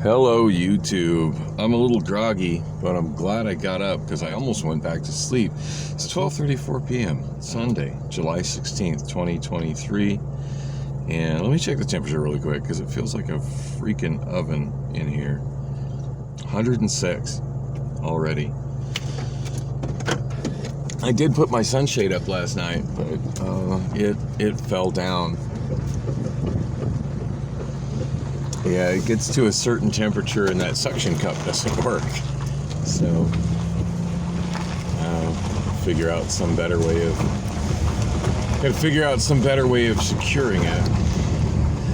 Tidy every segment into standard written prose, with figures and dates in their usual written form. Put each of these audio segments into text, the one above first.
Hello YouTube. I'm a little groggy, but I'm glad I got up because I almost went back to sleep. It's 12:34 p.m. Sunday, July 16th, 2023. And let me check the temperature really quick because it feels like a freaking oven in here. 106 already. I did put my sunshade up last night, but it fell down. Yeah, it gets to a certain temperature and that suction cup doesn't work. So, figure out some better way of securing it.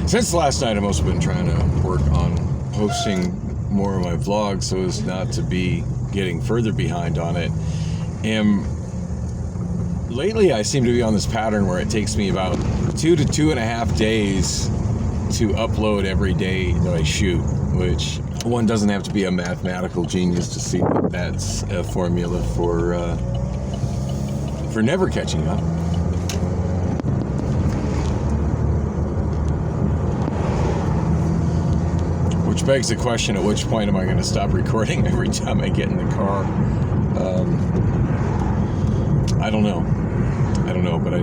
Since last night, I've also been trying to work on posting more of my vlogs so as not to be getting further behind on it. And lately, I seem to be on this pattern where it takes me about 2 to 2.5 days to upload every day that I shoot, which one doesn't have to be a mathematical genius to see that that's a formula for never catching up. Which begs the question: at which point am I going to stop recording every time I get in the car? I don't know, but I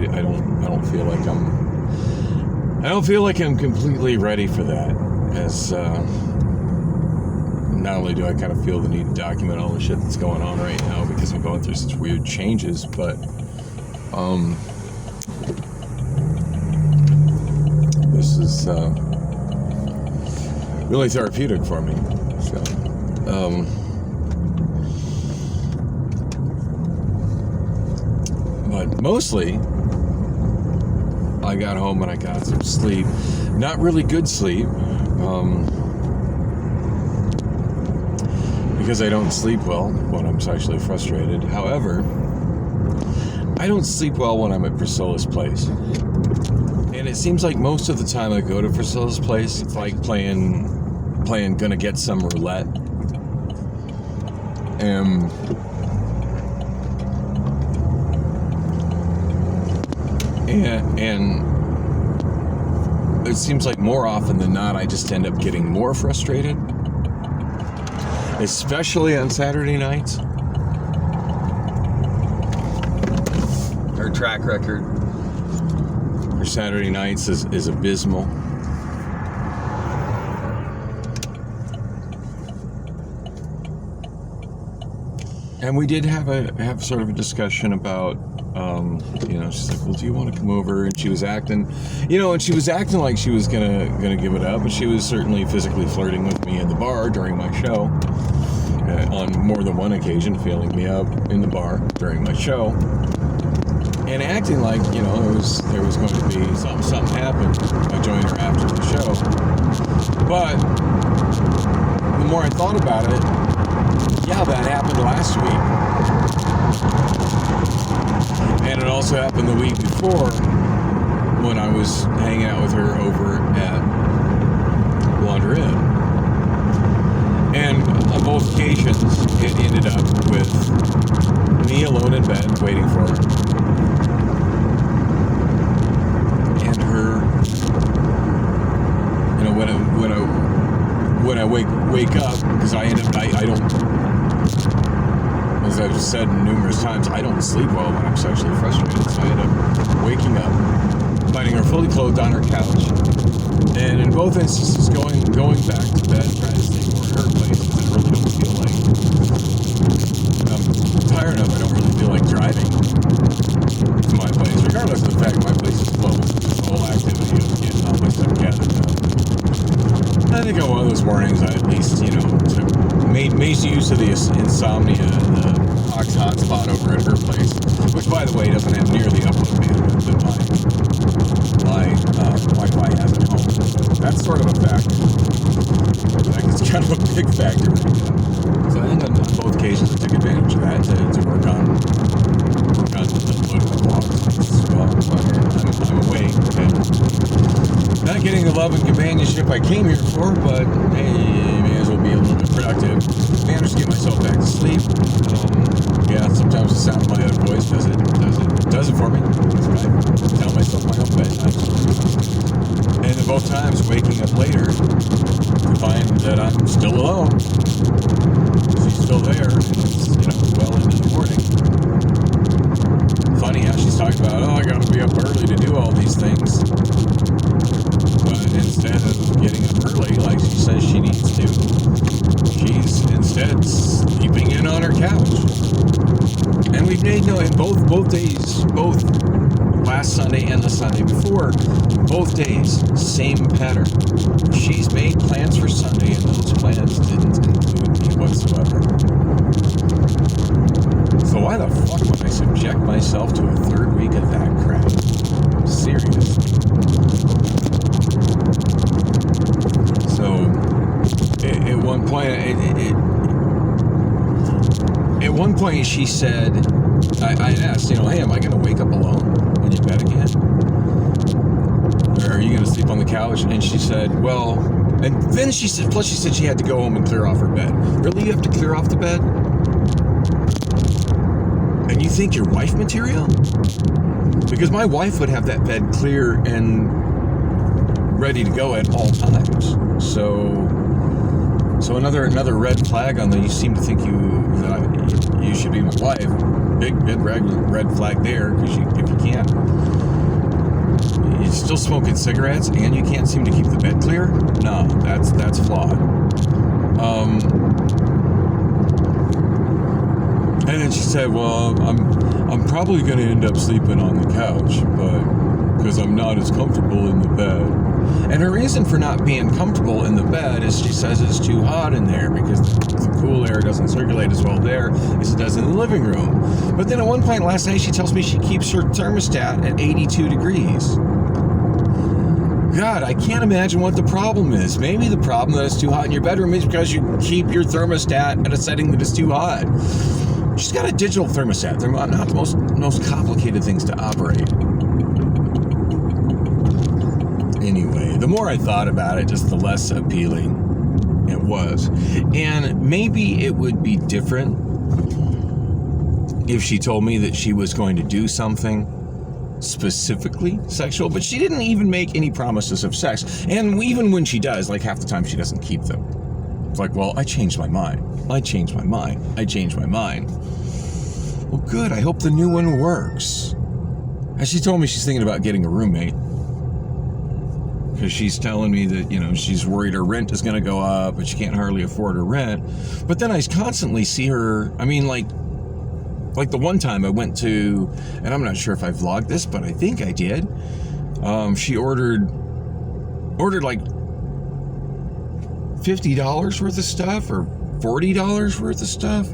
don't feel like I'm completely ready for that, as not only do I kind of feel the need to document all the shit that's going on right now because I'm going through such weird changes, but this is really therapeutic for me. So, but mostly I got home and I got some sleep. Not really good sleep, because I don't sleep well when I'm sexually frustrated. However, I don't sleep well when I'm at Priscilla's place. And it seems like most of the time I go to Priscilla's place, it's like playing Gonna Get Some Roulette. And it seems like more often than not, I just end up getting more frustrated, especially on Saturday nights. Her track record for Saturday nights is abysmal. And we did have sort of a discussion about, she's like, well, do you want to come over? And she was acting like she was gonna give it up, but she was certainly physically flirting with me in the bar during my show, on more than one occasion, feeling me up in the bar during my show, and acting like, there was going to be something happened. I joined her after the show, but the more I thought about it, yeah, that happened last week. And it also happened the week before when I was hanging out with her over at Wander Inn. And on both occasions, it ended up with me alone in bed waiting for her. And her, when I wake up, because I don't, as I've just said numerous times, I don't sleep well when I'm sexually frustrated, so I end up waking up, finding her fully clothed on her couch, and in both instances going back to bed, trying to stay more at her place, because I really don't feel like, I'm tired enough, I don't really feel like driving to my place, regardless of the fact my place is closed. There's the whole activity of getting all my stuff gathered up. I think on one of those mornings, I at least, made use of the insomnia and the hotspot over at her place, which, by the way, doesn't have near the upload bandwidth that my Wi-Fi has at home. So that's sort of a factor. It's kind of a big factor right now. So I think on both occasions, I took advantage of that to work on the upload of the vlogs as well. I'm awake and not getting the love and companionship I came here for, but hey, may as well be a little bit productive. Managed to get myself back to sleep. Yeah, sometimes the sound of my own voice does it for me. I tell myself my own bedtime. And then both times waking up later to find that I'm still alone. She's still there, and it's, well into the morning. Funny how she's talking about, I gotta be up early to do all these things. But instead of getting up early, like she says she needs to, she's instead sleeping in on her couch. And we've made both days, both last Sunday and the Sunday before, both days, same pattern. She's made plans for Sunday, and those plans didn't include me whatsoever. So why the fuck would I subject myself to a third week of that crap? Seriously. So, at one point she said, I asked, hey, am I going to wake up alone in your bed again? Or are you going to sleep on the couch? And she said, well, and then she said, plus she said she had to go home and clear off her bed. Really, you have to clear off the bed? And you think you're wife material? Because my wife would have that bed clear and ready to go at all times. So another red flag on the, you seem to think you should be my wife. Big red flag there, because if you can't, you're still smoking cigarettes and you can't seem to keep the bed clear? No, that's flawed. And then she said, well, I'm probably going to end up sleeping on the couch, but because I'm not as comfortable in the bed. And her reason for not being comfortable in the bed is she says it's too hot in there because the cool air doesn't circulate as well there as it does in the living room. But then at one point last night, she tells me she keeps her thermostat at 82 degrees. God, I can't imagine what the problem is. Maybe the problem that it's too hot in your bedroom is because you keep your thermostat at a setting that is too hot. She's got a digital thermostat. They're not the most complicated things to operate. Anyway, the more I thought about it, just the less appealing it was. And maybe it would be different if she told me that she was going to do something specifically sexual, but she didn't even make any promises of sex. And even when she does, like half the time she doesn't keep them. It's like, well, I changed my mind. I changed my mind. Well, good. I hope the new one works. And she told me she's thinking about getting a roommate. Because she's telling me that, she's worried her rent is going to go up, but she can't hardly afford her rent. But then I constantly see her, like the one time I went to, and I'm not sure if I vlogged this, but I think I did. She ordered like $50 worth of stuff or $40 worth of stuff.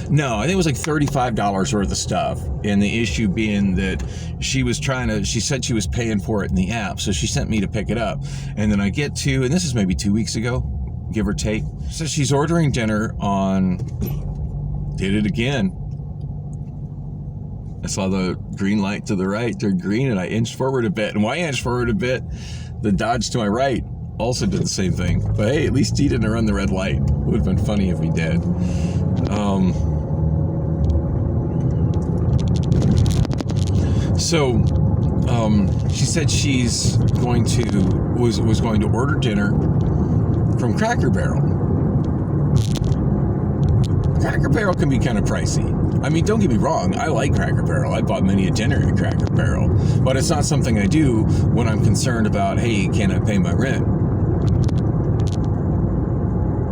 No, I think it was like $35 worth of stuff. And the issue being that she said she was paying for it in the app. So she sent me to pick it up. And then I get to, and this is maybe 2 weeks ago, give or take. So she's ordering dinner did it again. I saw the green light to the right turned green and I inched forward a bit. And why I inched forward a bit, the Dodge to my right also did the same thing. But hey, at least he didn't run the red light. It would have been funny if he did. So she said she's was going to order dinner from Cracker Barrel. Cracker Barrel can be kind of pricey. Don't get me wrong, I like Cracker Barrel. I bought many a dinner at Cracker Barrel, but it's not something I do when I'm concerned about, hey, can I pay my rent?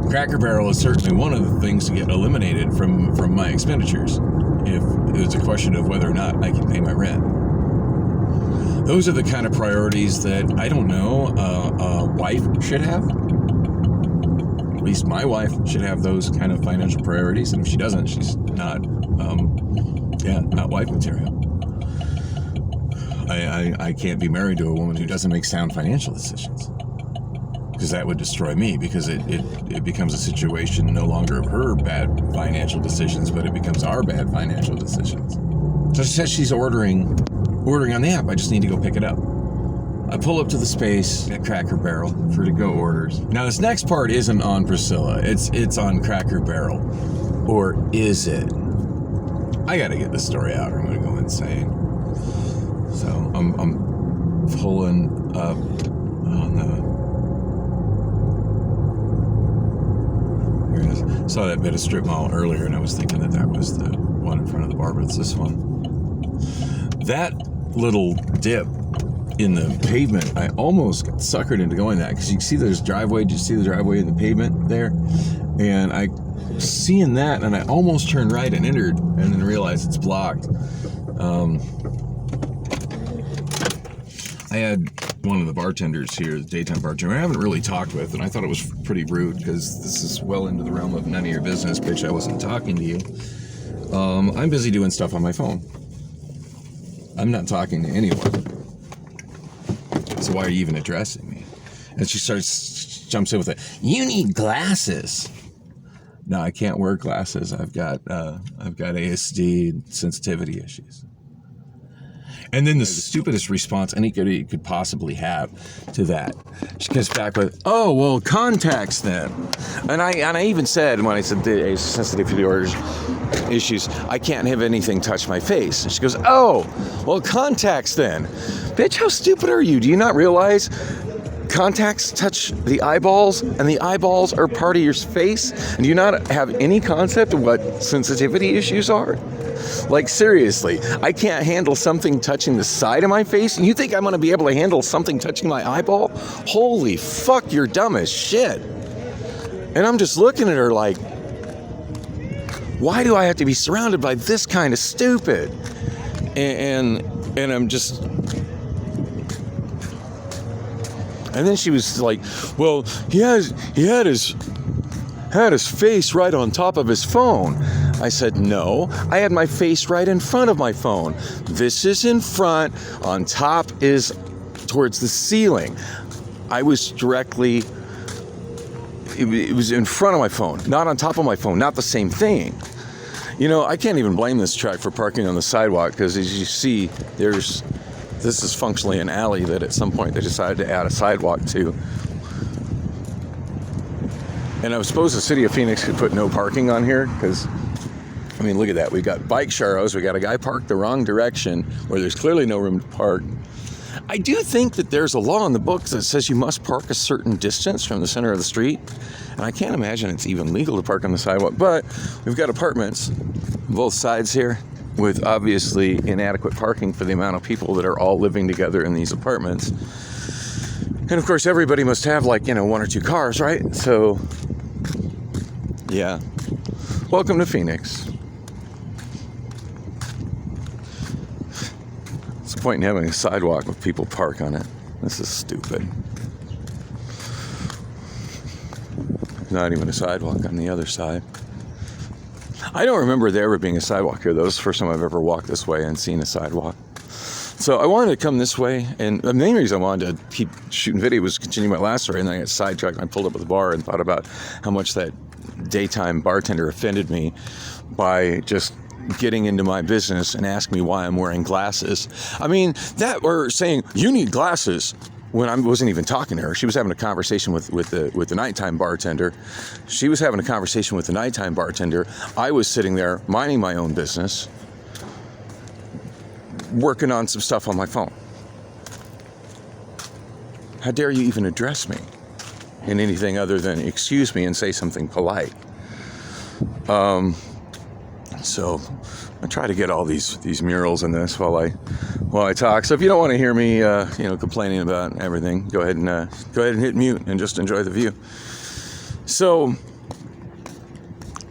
Cracker Barrel is certainly one of the things to get eliminated from my expenditures if it's a question of whether or not I can pay my rent. Those are the kind of priorities that, I don't know, a wife should have. At least my wife should have those kind of financial priorities, and if she doesn't, she's not wife material. I can't be married to a woman who doesn't make sound financial decisions, because that would destroy me, because it becomes a situation no longer of her bad financial decisions, but it becomes our bad financial decisions. So she says she's ordering on the app. I just need to go pick it up. I pull up to the space at Cracker Barrel for to-go orders. Now this next part isn't on Priscilla. It's on Cracker Barrel. Or is it? I gotta get this story out or I'm gonna go insane. So I'm pulling up on Saw that bit of strip mall earlier, and I was thinking that was the one in front of the bar, but it's this one. That little dip in the pavement, I almost got suckered into going that, because you see there's driveway. Do you see the driveway in the pavement there? And I seeing that, and I almost turned right and entered, and then realized it's blocked. I had one of the bartenders here, the daytime bartender, I haven't really talked with, and I thought it was pretty rude, because this is well into the realm of none of your business, bitch. I wasn't talking to you. I'm busy doing stuff on my phone. I'm not talking to anyone. So why are you even addressing me? And she jumps in with it. You need glasses. No, I can't wear glasses. I've got ASD sensitivity issues. And then the stupidest response anybody could possibly have to that. She comes back with, "Oh, well, contacts then." And I even said, when I said the sensitivity issues, I can't have anything touch my face. And she goes, "Oh, well, contacts then." Bitch, how stupid are you? Do you not realize contacts touch the eyeballs, and the eyeballs are part of your face? And do you not have any concept of what sensitivity issues are? Like, seriously, I can't handle something touching the side of my face, and you think I'm going to be able to handle something touching my eyeball? Holy fuck, you're dumb as shit. And I'm just looking at her like, why do I have to be surrounded by this kind of stupid? And I'm just... And then she was like, "Well, he had his face right on top of his phone." I said, "No, I had my face right in front of my phone. This is in front, on top is towards the ceiling." I was directly, it was in front of my phone, not on top of my phone, not the same thing. You know, I can't even blame this truck for parking on the sidewalk, because as you see, this is functionally an alley that at some point they decided to add a sidewalk to. And I suppose the city of Phoenix could put no parking on here, because, I mean, look at that. We got bike sharrows. We got a guy parked the wrong direction where there's clearly no room to park. I do think that there's a law in the books that says you must park a certain distance from the center of the street. And I can't imagine it's even legal to park on the sidewalk. But we've got apartments on both sides here, with obviously inadequate parking for the amount of people that are all living together in these apartments. And of course, everybody must have, like, one or two cars, right? So, yeah. Welcome to Phoenix. What's the point in having a sidewalk with people park on it? This is stupid. Not even a sidewalk on the other side. I don't remember there ever being a sidewalk here, though. This is the first time I've ever walked this way and seen a sidewalk. So I wanted to come this way, and the main reason I wanted to keep shooting video was to continue my last story, and then I got sidetracked, and I pulled up at the bar and thought about how much that daytime bartender offended me by just getting into my business and asking me why I'm wearing glasses. I mean, that or saying, "You need glasses," when I wasn't even talking to her. She was having a conversation with the nighttime bartender. She was having a conversation with the nighttime bartender. I was sitting there minding my own business, working on some stuff on my phone. How dare you even address me in anything other than excuse me and say something polite? So I try to get all these murals in this while I talk. So if you don't want to hear me, complaining about everything, go ahead and hit mute and just enjoy the view. So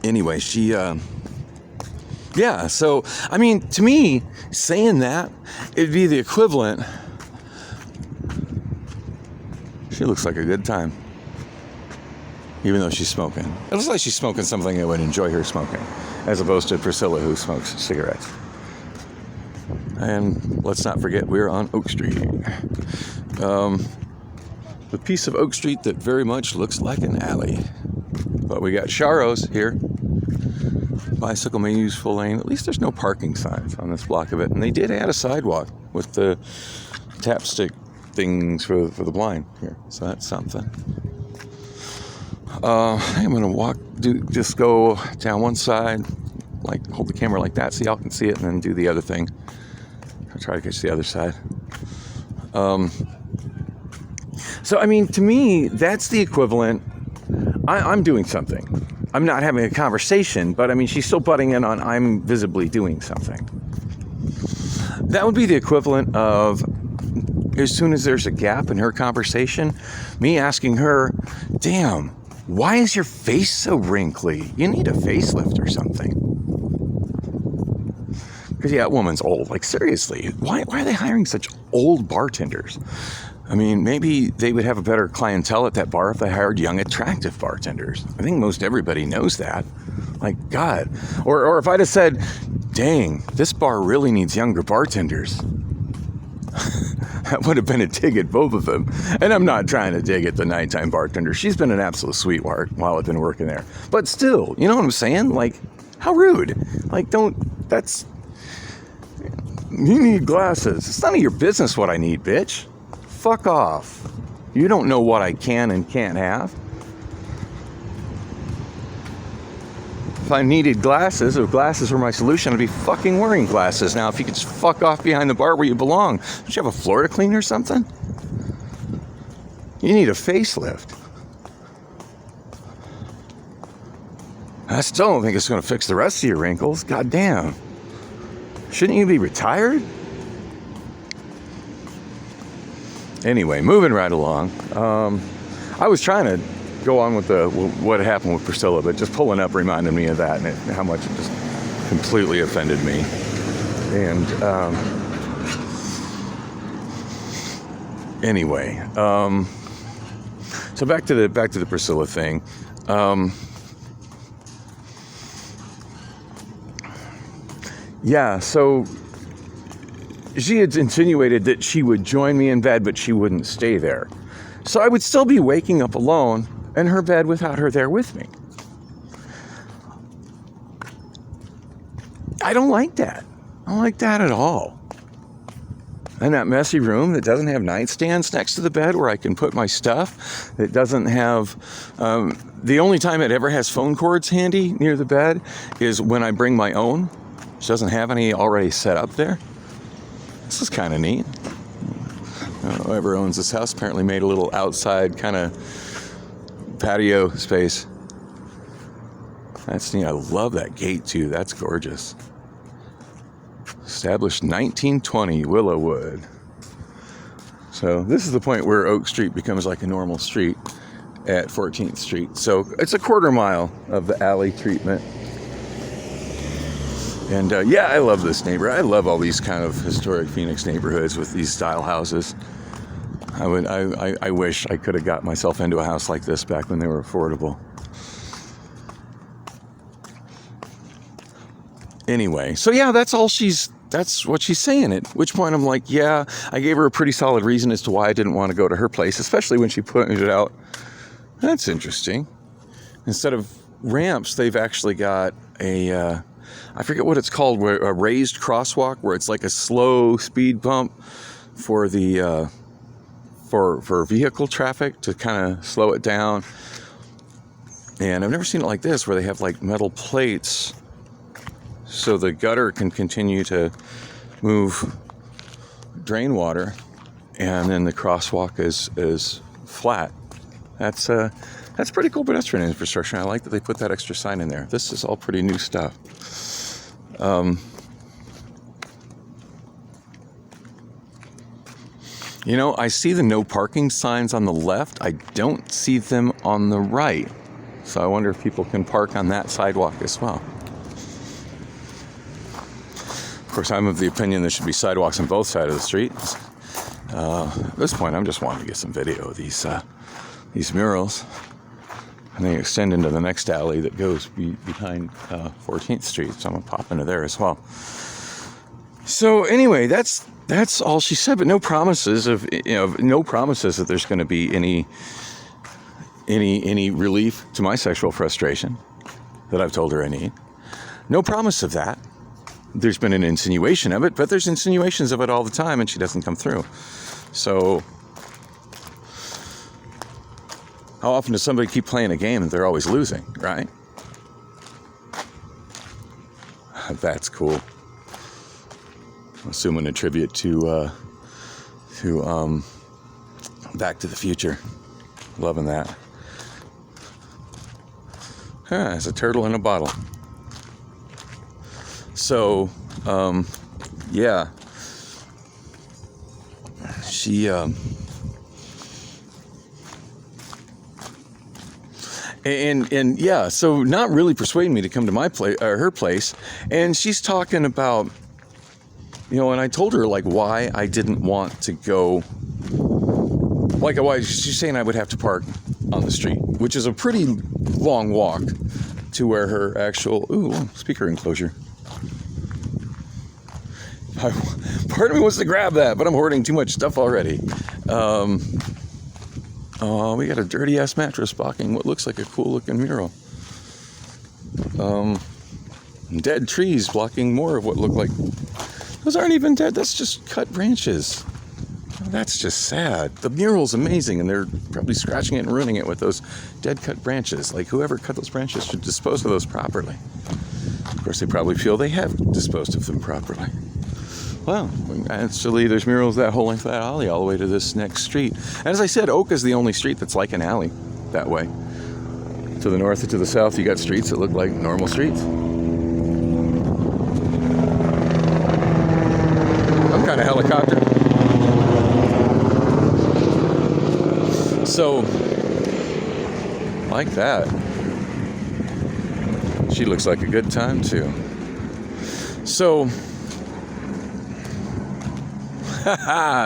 anyway, So I mean, to me, saying that, it'd be the equivalent. She looks like a good time, even though she's smoking. It looks like she's smoking something I would enjoy her smoking, as opposed to Priscilla, who smokes cigarettes. And let's not forget, we're on Oak Street. The piece of Oak Street that very much looks like an alley. But we got Sharrows here. Bicycle may use full lane. At least there's no parking signs on this block of it. And they did add a sidewalk with the tapstick things for the blind here. So that's something. I'm going to just go down one side, like hold the camera like that so y'all can see it, and then do the other thing. I'll try to catch the other side. So, I mean, to me, that's the equivalent. I'm doing something. I'm not having a conversation, but I mean, she's still butting in on I'm visibly doing something. That would be the equivalent of, as soon as there's a gap in her conversation, me asking her, damn, why is your face so wrinkly? You need a facelift or something. Because, yeah, that woman's old. Like, seriously, why are they hiring such old bartenders? I mean, maybe they would have a better clientele at that bar if they hired young, attractive bartenders. I think most everybody knows that. Like, God. Or if I'd have said, dang, this bar really needs younger bartenders. That would have been a dig at both of them. And I'm not trying to dig at the nighttime bartender. She's been an absolute sweetheart while I've been working there. But still, you know what I'm saying? Like, how rude. Like, that's... You need glasses. It's none of your business what I need, bitch. Fuck off. You don't know what I can and can't have. If I needed glasses, if glasses were my solution, I'd be fucking wearing glasses. Now, if you could just fuck off behind the bar where you belong. Don't you have a floor to clean or something? You need a facelift. I still don't think it's going to fix the rest of your wrinkles. God damn. Shouldn't you be retired? Anyway, moving right along. I was trying to go on with what happened with Priscilla, but just pulling up reminded me of that and how much it just completely offended me. And anyway, so back to the Priscilla thing. Yeah, so she had insinuated that she would join me in bed, but she wouldn't stay there. So I would still be waking up alone in her bed without her there with me. I don't like that. I don't like that at all. And that messy room that doesn't have nightstands next to the bed where I can put my stuff, that doesn't have... the only time it ever has phone cords handy near the bed is when I bring my own. She doesn't have any already set up there. This is kind of neat. Whoever owns this house apparently made a little outside kind of patio space. That's neat. I love that gate too. That's gorgeous. Established 1920, Willowwood. So this is the point where Oak Street becomes like a normal street at 14th Street. So it's a quarter mile of the alley treatment. And yeah, I love this neighborhood. I love all these kind of historic Phoenix neighborhoods with these style houses. I wish I could have got myself into a house like this back when they were affordable. Anyway, so yeah, that's what she's saying. At which point I'm like, yeah, I gave her a pretty solid reason as to why I didn't want to go to her place, especially when she pointed it out. That's interesting. Instead of ramps, they've actually got a... I forget what it's called, where a raised crosswalk where it's like a slow speed bump for the for vehicle traffic to kind of slow it down. And I've never seen it like this, where they have like metal plates so the gutter can continue to move drain water, and then the crosswalk is flat. That's pretty cool pedestrian infrastructure. I like that they put that extra sign in there. This is all pretty new stuff. You know, I see the no parking signs on the left. I don't see them on the right. So I wonder if people can park on that sidewalk as well. Of course, I'm of the opinion there should be sidewalks on both sides of the street. At this point, I'm just wanting to get some video of these murals. And they extend into the next alley that goes behind 14th Street. So I'm going to pop into there as well. So anyway, that's all she said, but no promises that there's going to be any relief to my sexual frustration that I've told her I need. No promise of that. There's been an insinuation of it, but there's insinuations of it all the time, and she doesn't come through. So how often does somebody keep playing a game and they're always losing, right? That's cool. I'm assuming a tribute to Back to the Future. Loving that. It's a turtle in a bottle. So, yeah. She, and yeah, so not really persuading me to come to my place, or her place. And she's talking about, you know, and I told her like why I didn't want to go. Like, why she's saying I would have to park on the street, which is a pretty long walk to where her actual speaker enclosure. Part of me wants to grab that, but I'm hoarding too much stuff already. Oh, we got a dirty ass mattress blocking what looks like a cool looking mural. Dead trees blocking more of what look like. Those aren't even dead. That's just cut branches. That's just sad. The mural's amazing, and they're probably scratching it and ruining it with those dead cut branches. Like, whoever cut those branches should dispose of those properly. Of course, they probably feel they have disposed of them properly. Well, actually, there's murals that whole length of that alley all the way to this next street. And as I said, Oak is the only street that's like an alley that way. To the north and to the south, you got streets that look like normal streets. Some kind of helicopter. So, like that. She looks like a good time, too. So,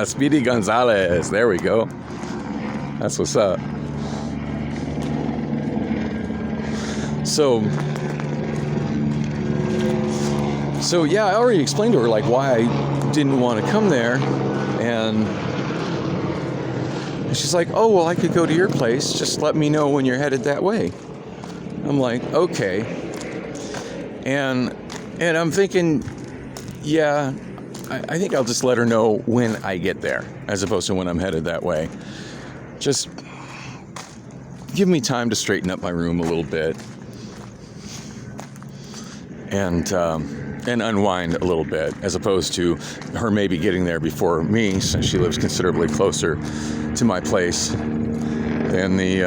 Speedy Gonzalez. There we go. That's what's up. So yeah, I already explained to her like why I didn't want to come there, and she's like, "Oh, well, I could go to your place. Just let me know when you're headed that way." I'm like, "Okay." And I'm thinking, yeah, I think I'll just let her know when I get there, as opposed to when I'm headed that way. Just give me time to straighten up my room a little bit, and unwind a little bit, as opposed to her maybe getting there before me, since she lives considerably closer to my place than the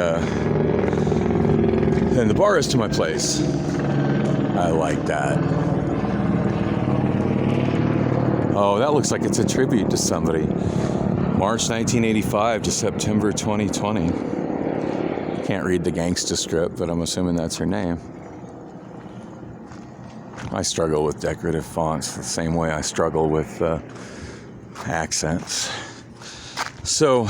bar is to my place. I like that. Oh, that looks like it's a tribute to somebody. March 1985 to September 2020. Can't read the gangsta script, but I'm assuming that's her name. I struggle with decorative fonts the same way I struggle with accents. So,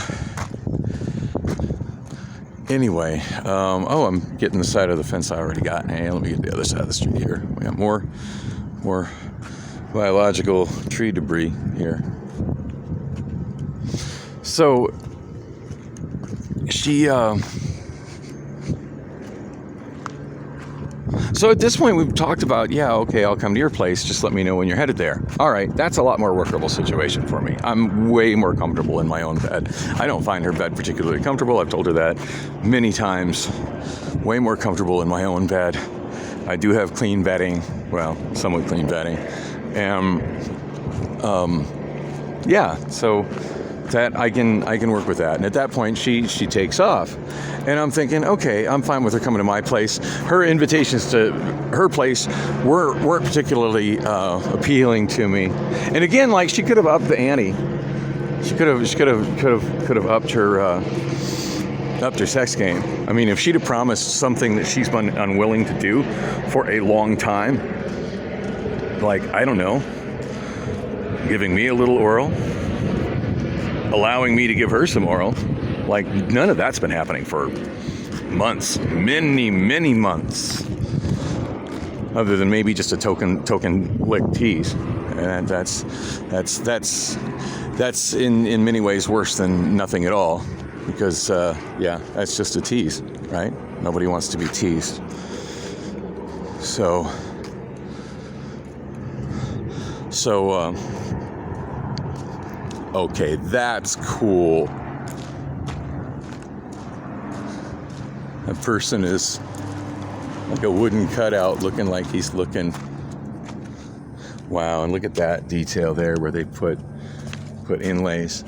anyway, I'm getting the side of the fence I already got. Hey, let me get the other side of the street here. We got more biological tree debris here. So, So at this point, we've talked about, yeah, okay, I'll come to your place. Just let me know when you're headed there. All right, that's a lot more workable situation for me. I'm way more comfortable in my own bed. I don't find her bed particularly comfortable. I've told her that many times. Way more comfortable in my own bed. I do have clean bedding. Well, somewhat clean bedding. And, yeah, so that I can work with that. And at that point, she takes off. And I'm thinking, okay, I'm fine with her coming to my place. Her invitations to her place weren't particularly appealing to me. And again, like, she could have upped the ante. She could have upped her sex game. I mean, if she'd have promised something that she's been unwilling to do for a long time, like, I don't know, giving me a little oral, allowing me to give her some oral. Like, none of that's been happening for months, many months, other than maybe just a token lick tease, and that's in many ways worse than nothing at all, because yeah, that's just a tease, right? Nobody wants to be teased. So okay, that's cool. That person is like a wooden cutout, looking like he's looking. Wow, and look at that detail there where they put inlays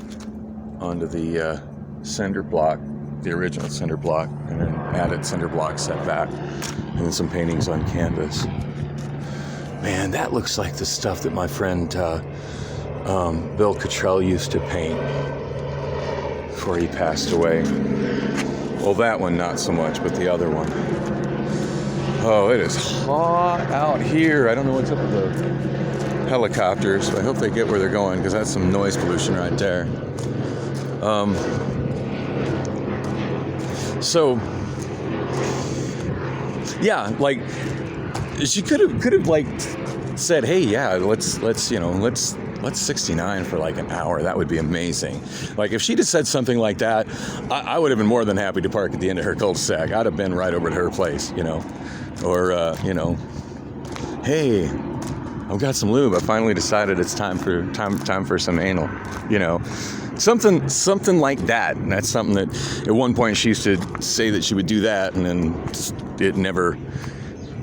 onto the cinder block, the original cinder block, and then added cinder block set back. and then some paintings on canvas. Man, that looks like the stuff that my friend Bill Cottrell used to paint before he passed away. Well, that one not so much, but the other one. Oh, it is hot out here. I don't know what's up with the helicopters, but I hope they get where they're going, because that's some noise pollution right there. So, yeah, like, she could have like said, hey, yeah, let's 69 for like an hour. That would be amazing. Like, if she'd have said something like that, I would have been more than happy to park at the end of her cul-de-sac. I'd have been right over to her place, or hey, I've got some lube. I finally decided it's time for some anal, something like that. And that's something that at one point she used to say that she would do that, and then it never.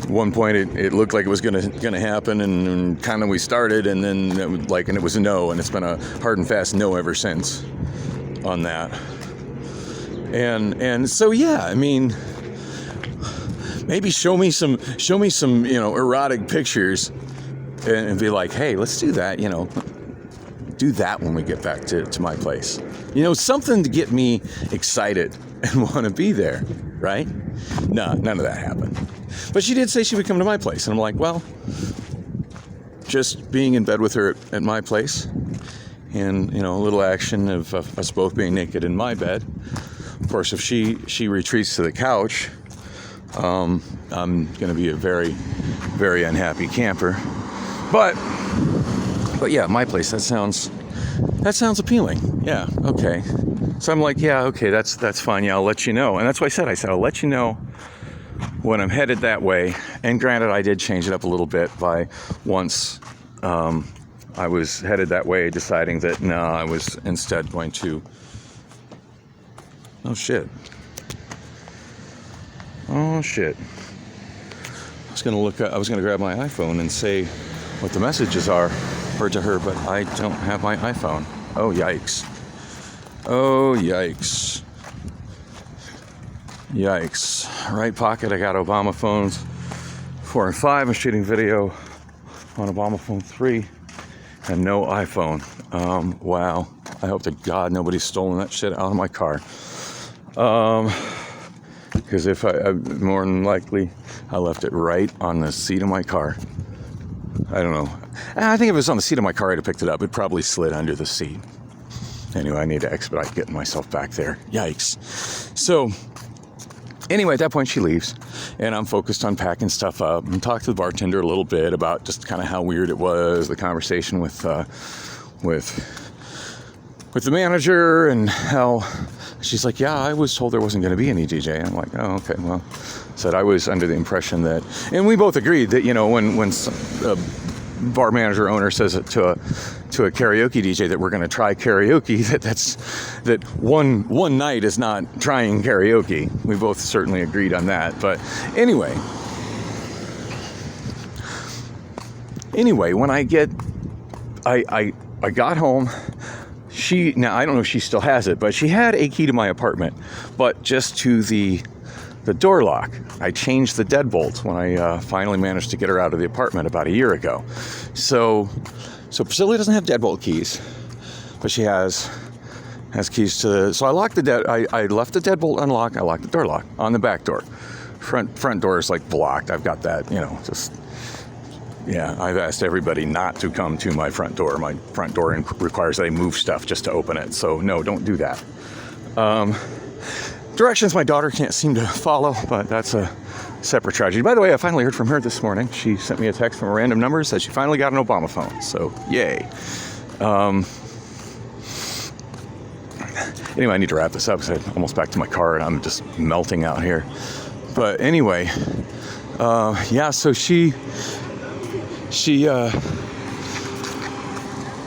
At one point it looked like it was gonna happen, and kind of we started, and then it was a no, and it's been a hard and fast no ever since on that. And so, yeah, I mean, maybe show me some erotic pictures and be like, hey, let's do that, do that when we get back to my place. Something to get me excited and want to be there, right? No, none of that happened. But she did say she would come to my place, and I'm like, well, just being in bed with her at my place, and a little action of us both being naked in my bed. Of course, if she retreats to the couch, I'm going to be a very, very unhappy camper. But yeah, my place. That sounds appealing. Yeah. Okay. So I'm like, yeah, okay, that's fine. Yeah, I'll let you know. And that's what I said I'll let you know when I'm headed that way. And granted, I did change it up a little bit by once I was headed that way, deciding that no, I was instead going to. Oh shit. I was gonna grab my iPhone and say what the messages are to her, but I don't have my iPhone. Oh yikes. Right pocket, I got Obamaphones 4 and 5. I'm shooting video on Obamaphone 3 and no iPhone. Wow. I hope to God nobody's stolen that shit out of my car. Because if I more than likely, I left it right on the seat of my car. I don't know. I think if it was on the seat of my car, I'd have picked it up. It probably slid under the seat. Anyway, I need to expedite getting myself back there. Yikes. So, anyway, at that point, she leaves, and I'm focused on packing stuff up and talk to the bartender a little bit about just kind of how weird it was, the conversation with the manager, and how she's like, yeah, I was told there wasn't going to be any DJ. And I'm like, oh, okay, well, said I was under the impression that, and we both agreed that, when a bar manager owner says it to a karaoke DJ that we're going to try karaoke, that one night is not trying karaoke. We both certainly agreed on that. But anyway, when I got home, now I don't know if she still has it, but she had a key to my apartment, but just to the door lock. I changed the deadbolt when I finally managed to get her out of the apartment about a year ago. So Priscilla doesn't have deadbolt keys, but she has keys to. So I locked I left the deadbolt unlocked. I locked the door lock on the back door. Front door is like blocked. I've got that. I've asked everybody not to come to my front door. My front door requires that I move stuff just to open it. So no, don't do that. Directions my daughter can't seem to follow, but that's a separate tragedy. By the way, I finally heard from her this morning. She sent me a text from a random number, said she finally got an Obamaphone. So yay. Anyway, I need to wrap this up because I'm almost back to my car and I'm just melting out here. But anyway, so she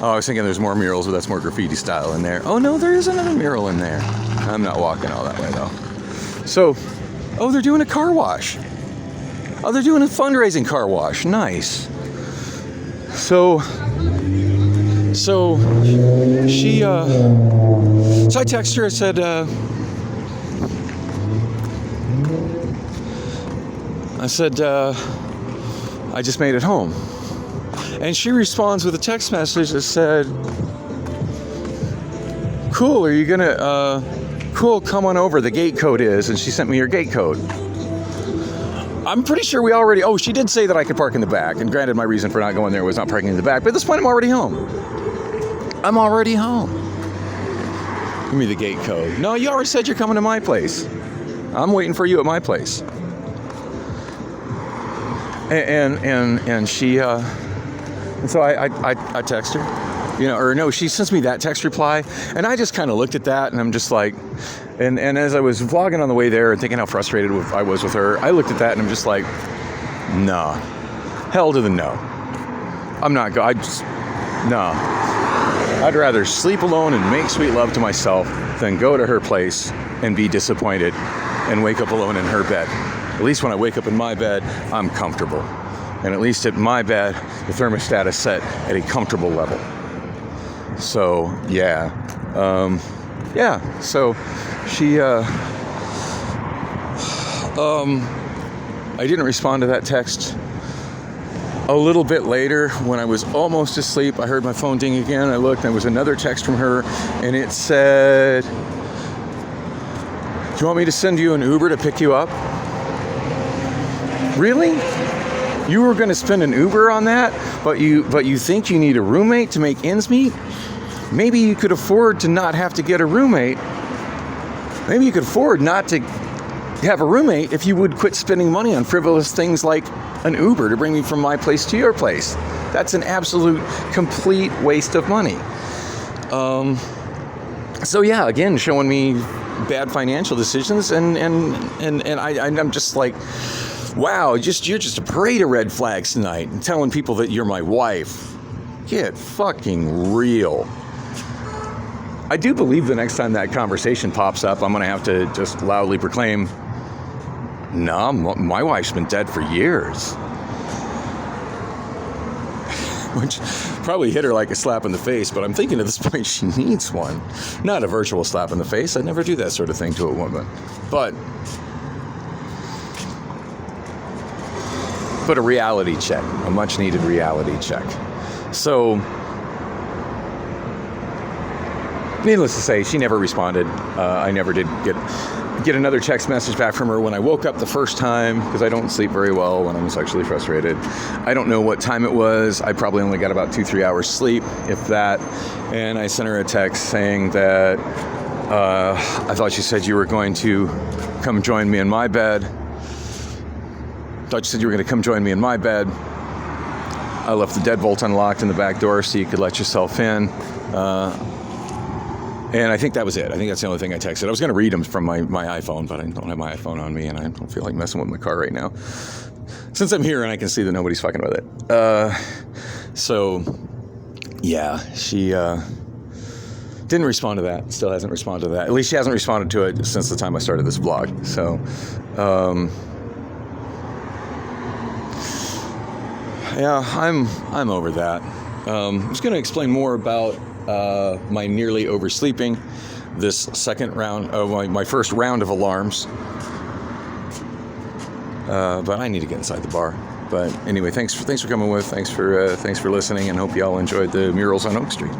I was thinking there's more murals, but that's more graffiti style in there. Oh no, there is another mural in there. I'm not walking all that way though. So, they're doing a car wash. Oh, they're doing a fundraising car wash. Nice. So she, so I texted her, I said, I said, I just made it home. And she responds with a text message that said, cool, are you gonna, cool, come on over, the gate code is, and she sent me her gate code. I'm pretty sure we already, she did say that I could park in the back, and granted my reason for not going there was not parking in the back, but at this point I'm already home. I'm already home. Give me the gate code. No, you already said you're coming to my place. I'm waiting for you at my place. And she, and so I text her, or no, she sends me that text reply, and I just kind of looked at that, and I'm just like, and as I was vlogging on the way there and thinking how frustrated I was with her, I looked at that and I'm just like, nah, hell to the no. I'm not going. No. I'd rather sleep alone and make sweet love to myself than go to her place and be disappointed and wake up alone in her bed. At least when I wake up in my bed, I'm comfortable. And at least at my bed, the thermostat is set at a comfortable level. So, yeah. So she, I didn't respond to that text. A little bit later, when I was almost asleep, I heard my phone ding again. I looked, and there was another text from her, and it said, do you want me to send you an Uber to pick you up? Really? You were going to spend an Uber on that, but you think you need a roommate to make ends meet? Maybe you could afford to not have to get a roommate. Maybe you could afford not to have a roommate if you would quit spending money on frivolous things like an Uber to bring me from my place to your place. That's an absolute, complete waste of money. So yeah, again, showing me bad financial decisions, and I'm just like, wow, you're just a parade of red flags tonight, and telling people that you're my wife. Get fucking real. I do believe the next time that conversation pops up, I'm going to have to just loudly proclaim, no, my wife's been dead for years. Which probably hit her like a slap in the face, but I'm thinking at this point she needs one. Not a virtual slap in the face. I never do that sort of thing to a woman. But a reality check, a much needed reality check. So, needless to say, she never responded. I never did get another text message back from her when I woke up the first time, because I don't sleep very well when I'm sexually frustrated. I don't know what time it was. I probably only got about 2-3 hours sleep, if that. And I sent her a text saying that I thought you said you were going to come join me in my bed. Thought you said you were going to come join me in my bed. I left the deadbolt unlocked in the back door so you could let yourself in. And I think that was it. I think that's the only thing I texted. I was going to read them from my iPhone, but I don't have my iPhone on me, and I don't feel like messing with my car right now. Since I'm here and I can see that nobody's fucking with it. So, yeah, she didn't respond to that. Still hasn't responded to that. At least she hasn't responded to it since the time I started this vlog. So, yeah, I'm over that. I'm just going to explain more about my nearly oversleeping this second round of my first round of alarms. But I need to get inside the bar. But anyway, thanks for coming with. Thanks for listening, and hope you all enjoyed the murals on Oak Street.